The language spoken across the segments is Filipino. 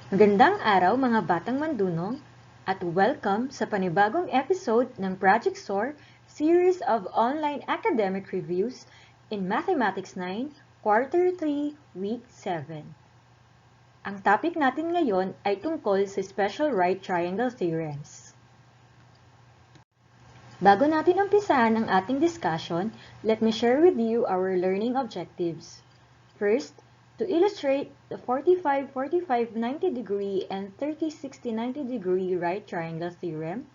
Magandang araw mga batang mandunong at welcome sa panibagong episode ng Project SOAR series of online academic reviews in Mathematics 9, Quarter 3, Week 7. Ang topic natin ngayon ay tungkol sa special right triangle theorems. Bago natin umpisahan ang ating discussion, let me share with you our learning objectives. First, to illustrate the 45-45-90 degree and 30-60-90 degree right triangle theorem.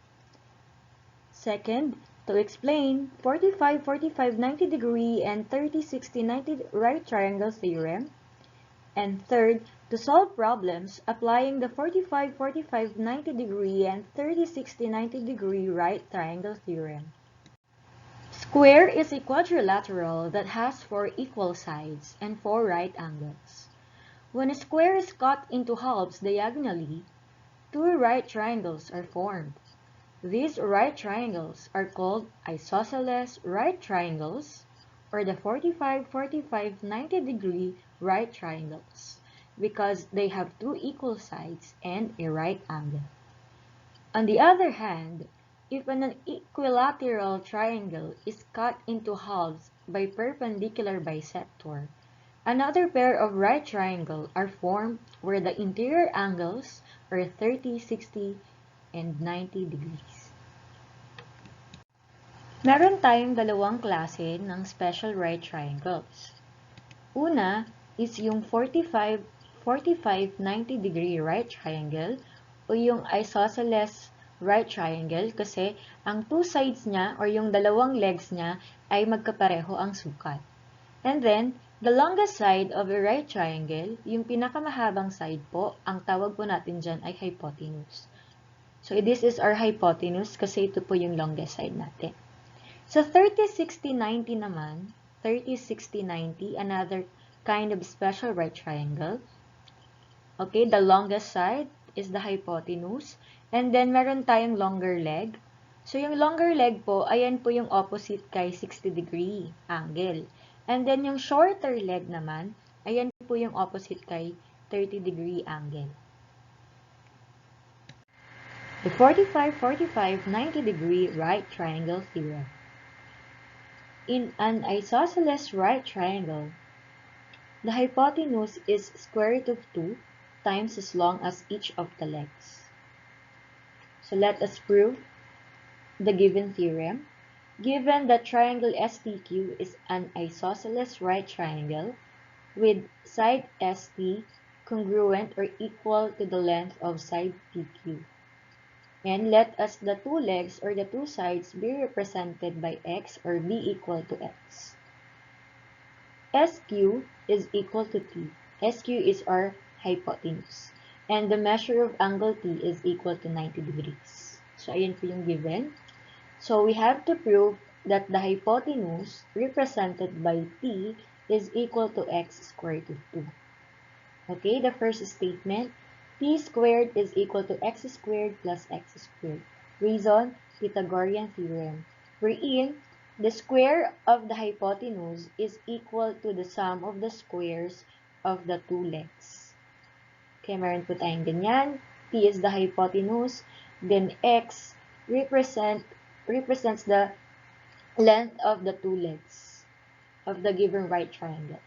Second, to explain 45-45-90 degree and 30-60-90 right triangle theorem. And third, to solve problems applying the 45-45-90 degree and 30-60-90 degree right triangle theorem. Square is a quadrilateral that has 4 equal sides and 4 right angles. When a square is cut into halves diagonally, 2 right triangles are formed. These right triangles are called isosceles right triangles or the 45-45-90 degree right triangles because they have 2 equal sides and a right angle. On the other hand, if an equilateral triangle is cut into halves by perpendicular bisector, another pair of right triangles are formed where the interior angles are 30, 60, and 90 degrees. Meron tayong dalawang klase ng special right triangles. Una is yung 45-45-90 degree right triangle o yung isosceles right triangle kasi ang two sides niya or yung dalawang legs niya ay magkapareho ang sukat. And then, the longest side of a right triangle, yung pinakamahabang side po, ang tawag po natin dyan ay hypotenuse. So, this is our hypotenuse kasi ito po yung longest side natin. So, 30-60-90 naman, 30-60-90, another kind of special right triangle. Okay, the longest side is the hypotenuse. And then, meron tayong longer leg. So, yung longer leg po, ayan po yung opposite kay 60 degree angle. And then, yung shorter leg naman, ayan po yung opposite kay 30 degree angle. The 45-45-90 degree right triangle theorem. In an isosceles right triangle, the hypotenuse is square root of 2 times as long as each of the legs. So let us prove the given theorem. Given that triangle STQ is an isosceles right triangle with side ST congruent or equal to the length of side PQ. And let us the two legs or the two sides be represented by x or be equal to x. SQ is equal to T. SQ is our hypotenuse. And the measure of angle T is equal to 90 degrees. So, ayan po yung given. So, we have to prove that the hypotenuse represented by T is equal to x squared root of 2. Okay, the first statement, T squared is equal to x squared plus x squared. Reason, Pythagorean theorem, wherein the square of the hypotenuse is equal to the sum of the squares of the two legs. Okay, meron po tayong ganyan. T is the hypotenuse, then x represents the length of the two legs of the given right triangle.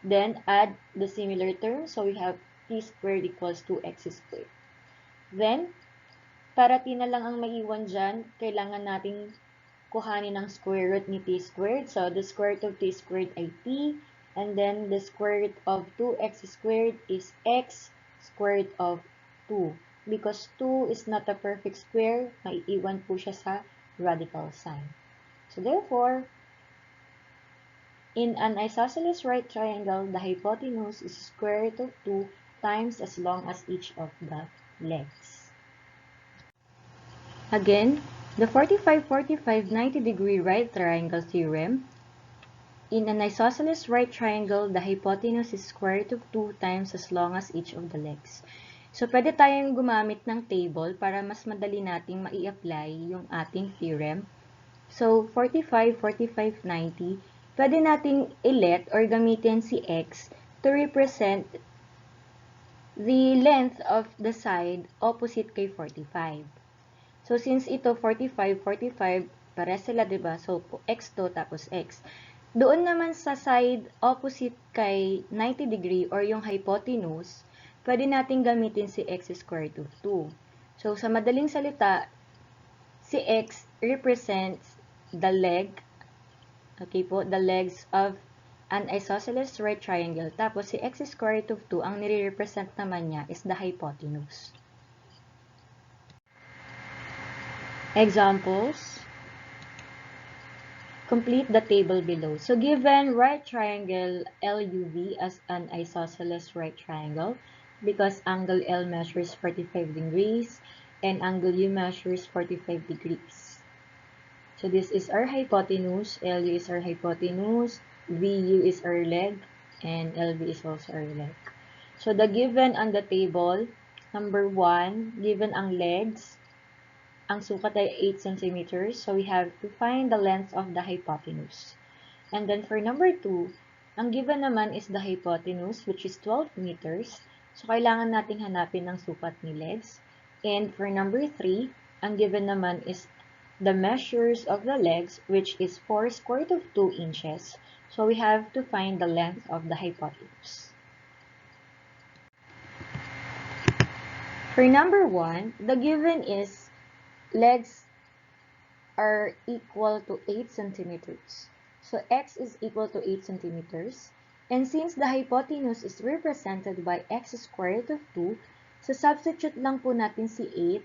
Then, add the similar terms. So, we have t squared equals 2x squared. Then, para t na lang ang maiwan dyan, kailangan nating kuhanin ng square root ni t squared. So, the square root of t squared ay t. And then, the square root of 2x squared is x square root of 2. Because 2 is not a perfect square, maiiwan po siya sa radical sign. So, therefore, in an isosceles right triangle, the hypotenuse is square root of 2 times as long as each of the legs. Again, the 45-45-90 degree right triangle theorem. In an isosceles right triangle, the hypotenuse is square root of 2 times as long as each of the legs. So, pwede tayong gumamit ng table para mas madali nating mai-apply yung ating theorem. So, 45-45-90, pwede nating i-let or gamitin si x to represent the length of the side opposite kay 45. So, since ito 45, 45, pares sila, diba? So, x2 tapos x. Doon naman sa side opposite kay 90 degree or yung hypotenuse, pwede natin gamitin si x squared of 2. So, sa madaling salita, si x represents the leg, okay po, the legs of an isosceles right triangle. Tapos, si x squared of 2, ang nire-represent naman niya is the hypotenuse. Examples. Complete the table below. So, given right triangle LUV as an isosceles right triangle, because angle L measures 45 degrees and angle U measures 45 degrees. So, this is our hypotenuse, LU is our hypotenuse, VU is our leg, and LV is also our leg. So, the given on the table, number 1, given ang legs, ang sukat ay 8 centimeters, so we have to find the length of the hypotenuse. And then for number 2, ang given naman is the hypotenuse, which is 12 meters. So kailangan nating hanapin ang sukat ni legs. And for number 3, ang given naman is the measures of the legs, which is 4 square root of 2 inches. So we have to find the length of the hypotenuse. For number 1, the given is legs are equal to 8 centimeters. So, x is equal to 8 centimeters. And since the hypotenuse is represented by x squared root of 2, so substitute lang po natin si 8,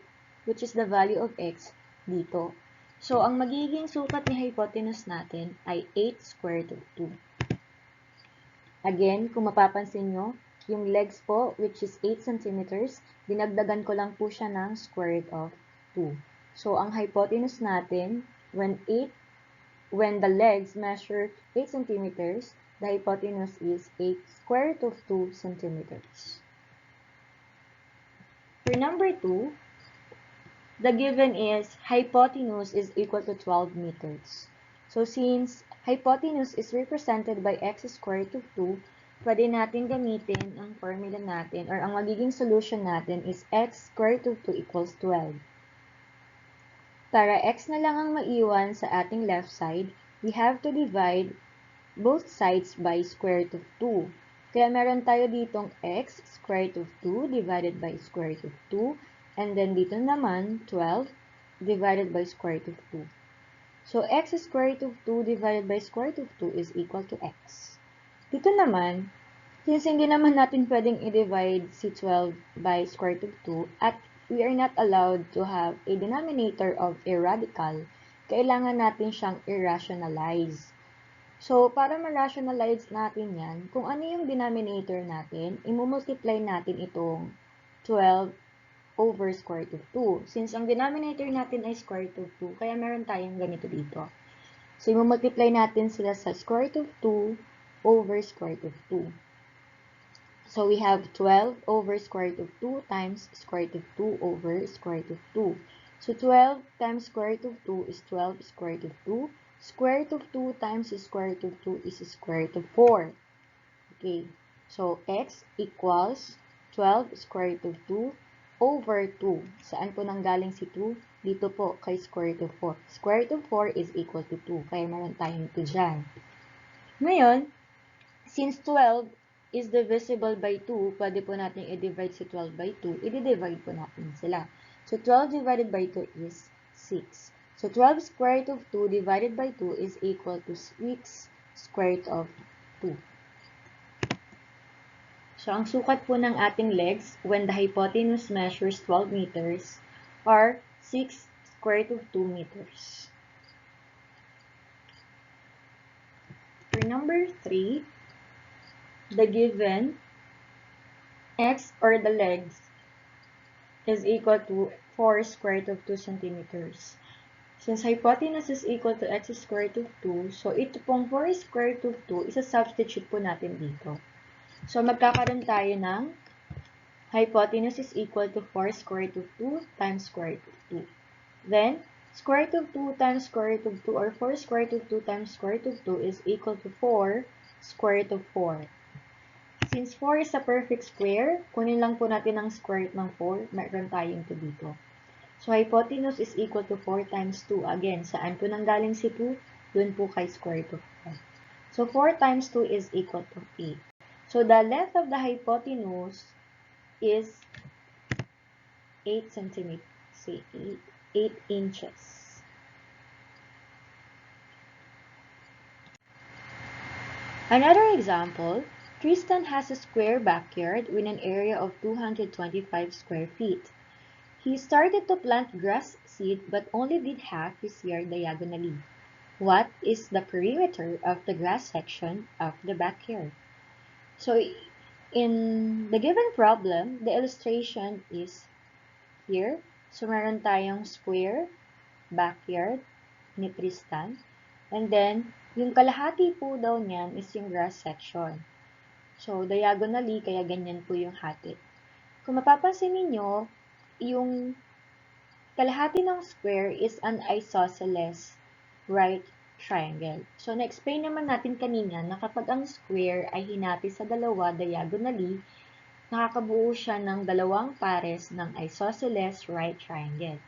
which is the value of x, dito. So, ang magiging sukat ni hypotenuse natin ay 8 squared root of 2. Again, kung mapapansin nyo, yung legs po, which is 8 centimeters, dinagdagan ko lang po siya ng square root of 2. So, ang hypotenuse natin, when the legs measure 8 centimeters, the hypotenuse is 8 square root of 2 centimeters. For number 2, the given is hypotenuse is equal to 12 meters. So, since hypotenuse is represented by x square root of 2, pwede natin gamitin ang formula natin, or ang magiging solution natin is x square root of 2 equals 12. Para x na lang ang maiwan sa ating left side, we have to divide both sides by square root of 2. Kaya meron tayo ditong x square root of 2 divided by square root of 2. And then dito naman, 12 divided by square root of 2. So, x square root of 2 divided by square root of 2 is equal to x. Dito naman, since hindi naman natin pwedeng i-divide si 12 by square root of 2 at we are not allowed to have a denominator of a radical, kailangan natin siyang i-rationalize. So, para ma-rationalize natin yan, kung ano yung denominator natin, i-multiply natin itong 12 over square root of 2. Since ang denominator natin ay square root of 2, kaya meron tayong ganito dito. So, i-multiply natin sila sa square root of 2 over square root of 2. So, we have 12 over square root of 2 times square root of 2 over square root of 2. So, 12 times square root of 2 is 12 square root of 2. Square root of 2 times square root of 2 is square root of 4. Okay. So, x equals 12 square root of 2 over 2. Saan po nanggaling si 2? Dito po, kay square root of 4. Square root of 4 is equal to 2. Kaya meron tayong 2 dyan. Ngayon, since 12 is divisible by 2, pwede po natin i-divide si 12 by 2, i-divide po natin sila. So, 12 divided by 2 is 6. So, 12 square root of 2 divided by 2 is equal to 6 square root of 2. So, ang sukat po ng ating legs when the hypotenuse measures 12 meters are 6 square root of 2 meters. For number 3, the given x or the legs is equal to 4 square root of 2 centimeters. Since hypotenuse is equal to x square root of 2, so ito pong 4 square root of 2, isa-substitute po natin dito. So, magkakaroon tayo ng hypotenuse is equal to 4 square root of 2 times square root of 2. Then, square root of 2 times square root of 2 or 4 square root of 2 times square root of 2 is equal to 4 square root of 4. Since 4 is a perfect square, kunin lang po natin ang square root ng 4, mayroon tayong 2 dito. So, hypotenuse is equal to 4 times 2. Again, saan po nanggaling si 2? Doon po kay square root of 5. So, 4 times 2 is equal to 8. So, the length of the hypotenuse is 8 centimeters. Say 8 inches. Another example, Tristan has a square backyard with an area of 225 square feet. He started to plant grass seed but only did half his yard diagonally. What is the perimeter of the grass section of the backyard? So, in the given problem, the illustration is here. So, meron tayong square backyard ni Tristan. And then, yung kalahati po daw niyan is yung grass section. So, diagonally, kaya ganyan po yung hati. Kung mapapansin ninyo, yung kalahati ng square is an isosceles right triangle. So, na-explain naman natin kanina na kapag ang square ay hinati sa dalawa diagonally, nakakabuo siya ng dalawang pares ng isosceles right triangle.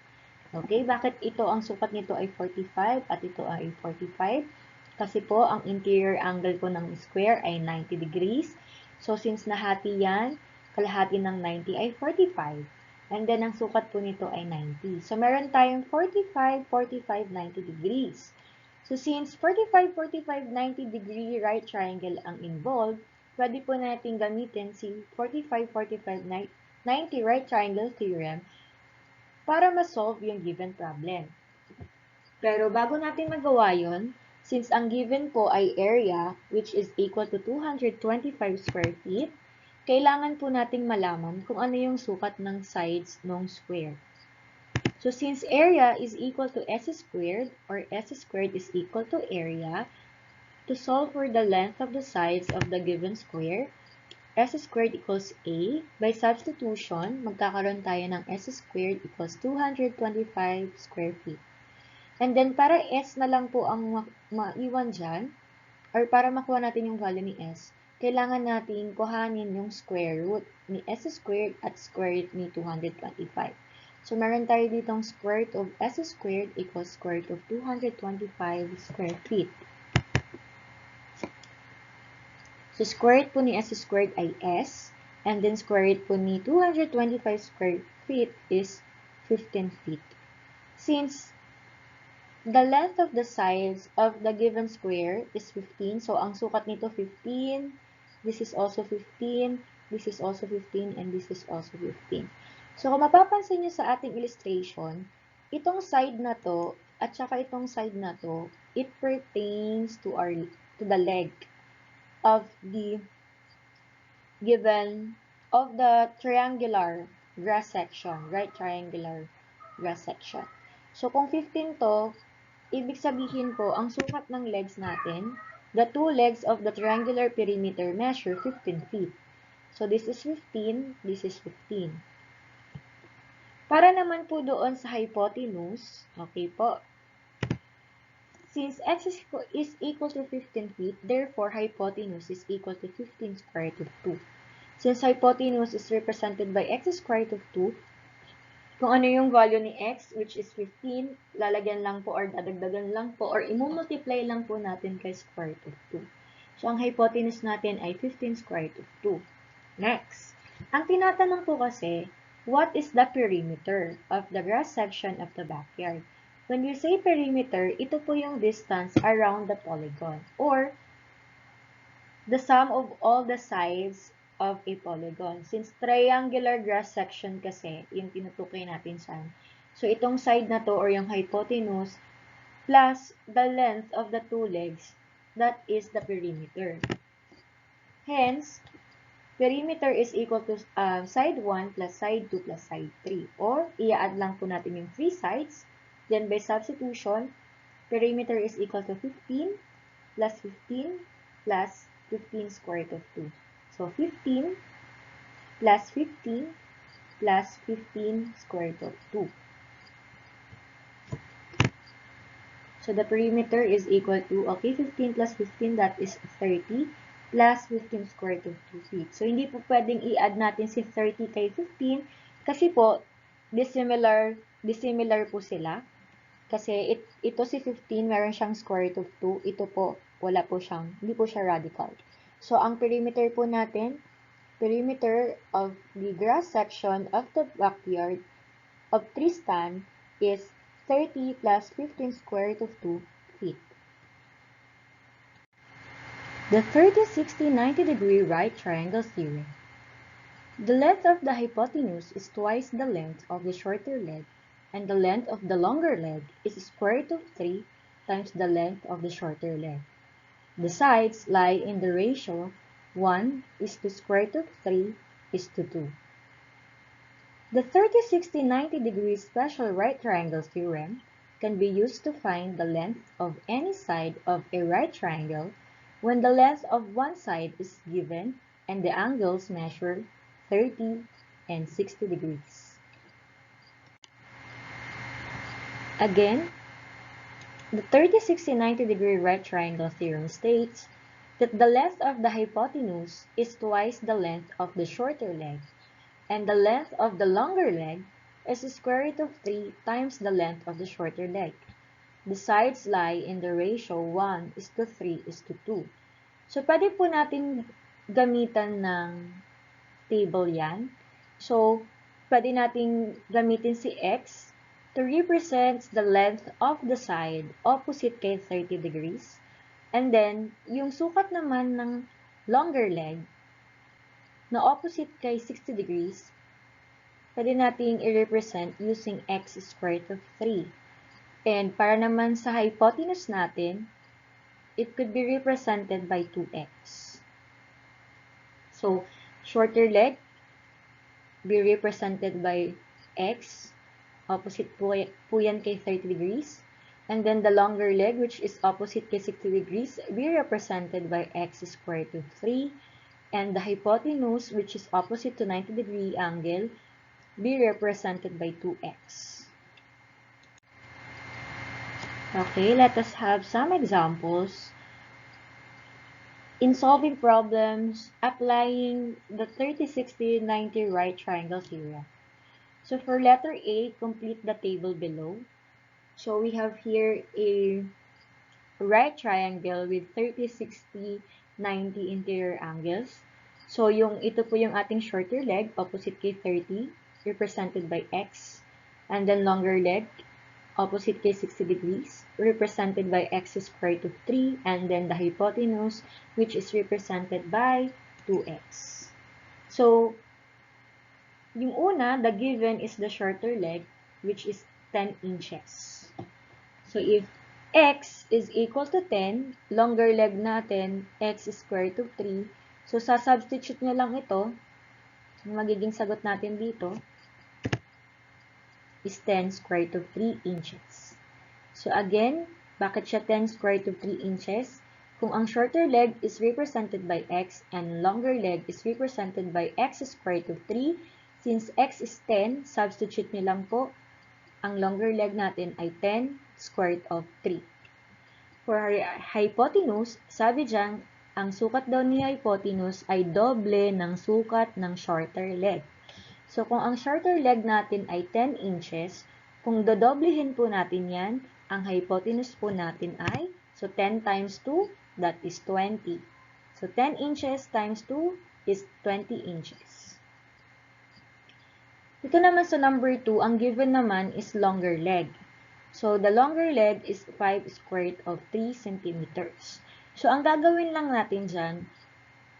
Okay, bakit ito ang sukat nito ay 45 at ito ay 45? Kasi po, ang interior angle po ng square ay 90 degrees. So, since nahati yan, kalahati ng 90 ay 45. And then, ang sukat po nito ay 90. So, meron tayong 45, 45, 90 degrees. So, since 45, 45, 90 degree right triangle ang involved, pwede po natin gamitin si 45, 45, 90 right triangle theorem para ma-solve yung given problem. Pero bago natin magawa yun, since ang given po ay area, which is equal to 225 square feet, kailangan po nating malaman kung ano yung sukat ng sides ng square. So, since area is equal to s squared, or s squared is equal to area, to solve for the length of the sides of the given square, s squared equals a. By substitution, magkakaroon tayo ng s squared equals 225 square feet. And then, para s na lang po ang maiwan dyan, or para makuha natin yung value ni s, kailangan natin kuhanin yung square root ni s squared at square root ni 225. So, meron tayo ditong square root of s squared equals square root of 225 square feet. So, square root po ni s squared ay s, and then square root po ni 225 square feet is 15 feet. Since the length of the sides of the given square is 15, so ang sukat nito 15, this is also 15, this is also 15, and this is also 15. So, kung mapapansin nyo sa ating illustration, itong side na to, at saka itong side na to, it pertains to the leg of the given of the triangular grass section, right triangular grass section. So, kung 15 to, ibig sabihin po, ang sukat ng legs natin, the two legs of the triangular perimeter measure 15 feet. So, this is 15, this is 15. Para naman po doon sa hypotenuse, okay po, since x is equal to 15 feet, therefore hypotenuse is equal to 15 square root of 2. Since hypotenuse is represented by x square root of 2, kung ano yung value ni x, which is 15, lalagyan lang po or dadagdagan lang po or imumultiply lang po natin kay square root of 2. So, ang hypotenuse natin ay 15 square root of 2. Next, ang tinatanong po kasi, what is the perimeter of the grass section of the backyard? When you say perimeter, ito po yung distance around the polygon or the sum of all the sides of a polygon. Since triangular grass section kasi, yung tinutukoy natin saan. So, itong side na to or yung hypotenuse plus the length of the two legs, that is the perimeter. Hence, perimeter is equal to side 1 plus side 2 plus side 3. Or, i-add lang po natin yung 3 sides. Then, by substitution, perimeter is equal to 15 plus 15 plus 15 square root of 2. So, 15 plus 15 plus 15 square root of 2. So, the perimeter is equal to, okay, 15 plus 15, that is 30. plus 15 square root of 2 feet. So, hindi po pwedeng i-add natin si 30 kay 15 kasi po, dissimilar po sila. Kasi ito si 15, meron siyang square root of 2. Ito po, hindi po siya radical. So, ang perimeter po natin, perimeter of the grass section of the backyard of Tristan is 30 plus 15 square root of 2 feet. The 30, 60, 90-degree right triangle theorem. The length of the hypotenuse is twice the length of the shorter leg, and the length of the longer leg is square root of 3 times the length of the shorter leg. The sides lie in the ratio 1 is to square root of 3 is to 2. The 30, 60, 90-degree special right triangle theorem can be used to find the length of any side of a right triangle when the length of one side is given and the angles measure 30 and 60 degrees. Again, the 30, 60, 90-degree right triangle theorem states that the length of the hypotenuse is twice the length of the shorter leg, and the length of the longer leg is the square root of 3 times the length of the shorter leg. The sides lie in the ratio 1 is to 3 is to 2. So, pwede po natin gamitan ng table yan. So, pwede natin gamitin si X to represent the length of the side opposite kay 30 degrees. And then, yung sukat naman ng longer leg na opposite kay 60 degrees, pwede natin i-represent using X squared of 3. And para naman sa hypotenuse natin, it could be represented by 2x. So, shorter leg be represented by x, opposite po yan kay 30 degrees. And then the longer leg, which is opposite kay 60 degrees, be represented by x squared to 3. And the hypotenuse, which is opposite to 90-degree angle, be represented by 2x. Okay, let us have some examples in solving problems applying the 30, 60, 90 right triangle theorem. So for letter A, complete the table below. So we have here a right triangle with 30, 60, 90 interior angles. So ito po yung ating shorter leg, opposite kay 30, represented by x. And then longer leg, opposite kay 60 degrees, represented by x squared to 3, and then the hypotenuse, which is represented by 2x. So, yung una, the given is the shorter leg, which is 10 inches. So, if x is equal to 10, longer leg natin, x squared to 3. So, sa-substitute nyo lang ito, yung magiging sagot natin dito, is 10 square root of 3 inches. So again, bakit siya 10 square root of 3 inches? Kung ang shorter leg is represented by x and longer leg is represented by x square root of 3, since x is 10, substitute nyo lang po, ang longer leg natin ay 10 square root of 3. For hypotenuse, sabi dyan, ang sukat daw ni hypotenuse ay doble ng sukat ng shorter leg. So, kung ang shorter leg natin ay 10 inches, kung dodoblehin po natin yan, ang hypotenuse po natin ay, so 10 times 2, that is 20. So, 10 inches times 2 is 20 inches. Ito naman sa number 2, ang given naman is longer leg. So, the longer leg is 5 square root of 3 centimeters. So, ang gagawin lang natin dyan,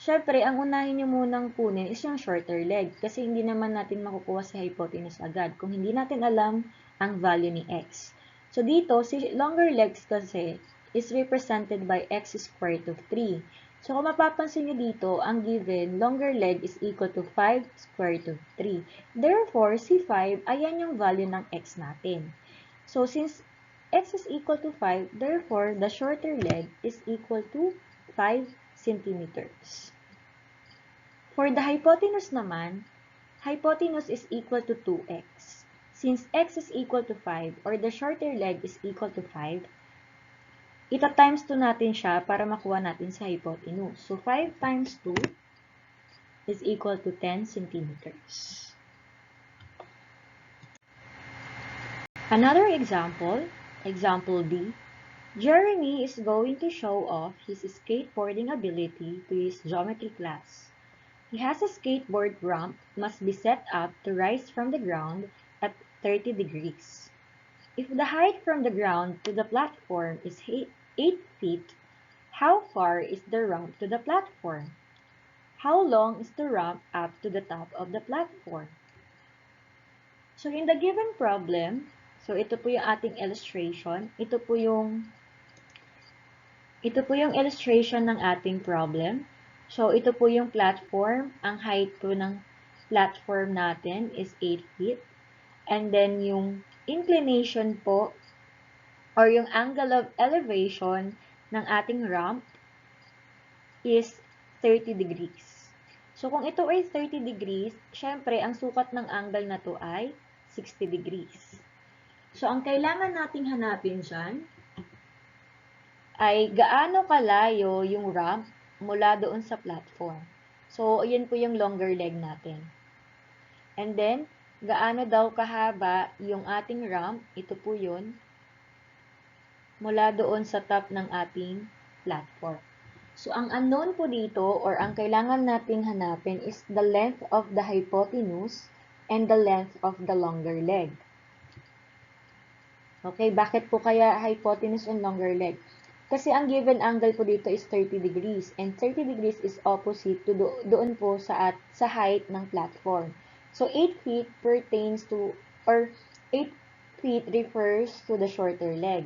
syempre, ang unahin nyo munang kunin is yung shorter leg kasi hindi naman natin makukuha si hypotenuse agad kung hindi natin alam ang value ni x. So, dito, si longer legs kasi is represented by x squared of 3. So, kung mapapansin nyo dito, ang given, longer leg is equal to 5 squared of 3. Therefore, si 5, ayan yung value ng x natin. So, since x is equal to 5, therefore, the shorter leg is equal to 5 centimeters. For the hypotenuse naman, hypotenuse is equal to 2x. Since x is equal to 5 or the shorter leg is equal to 5, ita-times 2 natin siya para makuha natin sa hypotenuse. So, 5 times 2 is equal to 10 centimeters. Another example, example D. Jeremy is going to show off his skateboarding ability to his geometry class. He has a skateboard ramp must be set up to rise from the ground at 30 degrees. If the height from the ground to the platform is 8 feet, how far is the ramp to the platform? How long is the ramp up to the top of the platform? So in the given problem, so ito po yung ating illustration. Ito po yung illustration ng ating problem. So ito po yung platform. Ang height po ng platform natin is 8 feet. And then yung inclination po or yung angle of elevation ng ating ramp is 30 degrees. So kung ito ay 30 degrees, syempre ang sukat ng angle na to ay 60 degrees. So ang kailangan nating hanapin dyan ay gaano kalayo yung ramp mula doon sa platform. So ayan po yung longer leg natin. And then, gaano daw kahaba yung ating ramp, ito po yun, mula doon sa top ng ating platform. So, ang unknown po dito, or ang kailangan nating hanapin is the length of the hypotenuse and the length of the longer leg. Okay, bakit po kaya hypotenuse and longer leg? Kasi ang given angle po dito is 30 degrees, and 30 degrees is opposite to doon po sa height ng platform. So, 8 feet pertains to, or 8 feet refers to the shorter leg.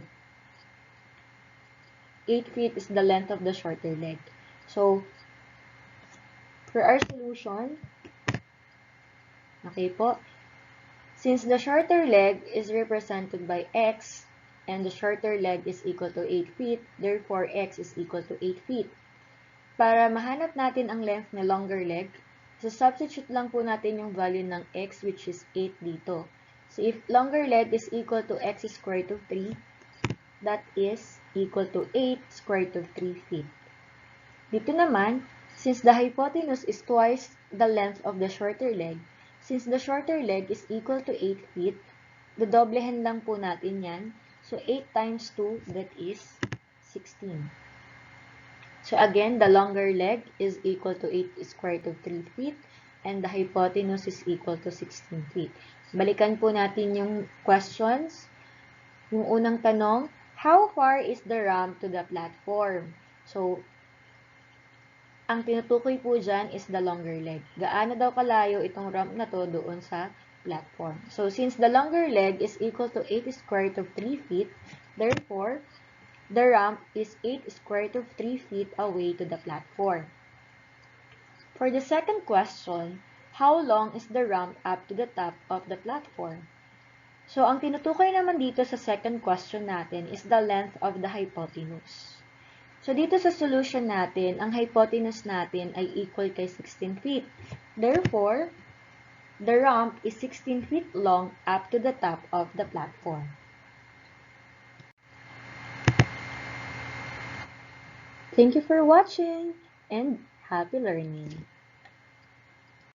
8 feet is the length of the shorter leg. So, for our solution, okay po, since the shorter leg is represented by x, and the shorter leg is equal to 8 feet, therefore x is equal to 8 feet. Para mahanap natin ang length ng longer leg, so substitute lang po natin yung value ng x, which is 8 dito. So, if longer leg is equal to x squared of 3, that is equal to 8 squared of 3 feet. Dito naman, since the hypotenuse is twice the length of the shorter leg, since the shorter leg is equal to 8 feet, dodoblehan lang po natin yan. So, 8 times 2, that is 16. So, again, the longer leg is equal to 8 squared of 3 feet, and the hypotenuse is equal to 16 feet. Balikan po natin yung questions. Yung unang tanong, how far is the ramp to the platform? So, ang tinutukoy po dyan is the longer leg. Gaano daw kalayo itong ramp na to doon sa platform? So, since the longer leg is equal to 8 squared of 3 feet, therefore, the ramp is 8 squared of 3 feet away to the platform. For the second question, how long is the ramp up to the top of the platform? So, ang tinutukoy naman dito sa second question natin is the length of the hypotenuse. So, dito sa solution natin, ang hypotenuse natin ay equal kay 16 feet. Therefore, the ramp is 16 feet long up to the top of the platform. Thank you for watching and happy learning!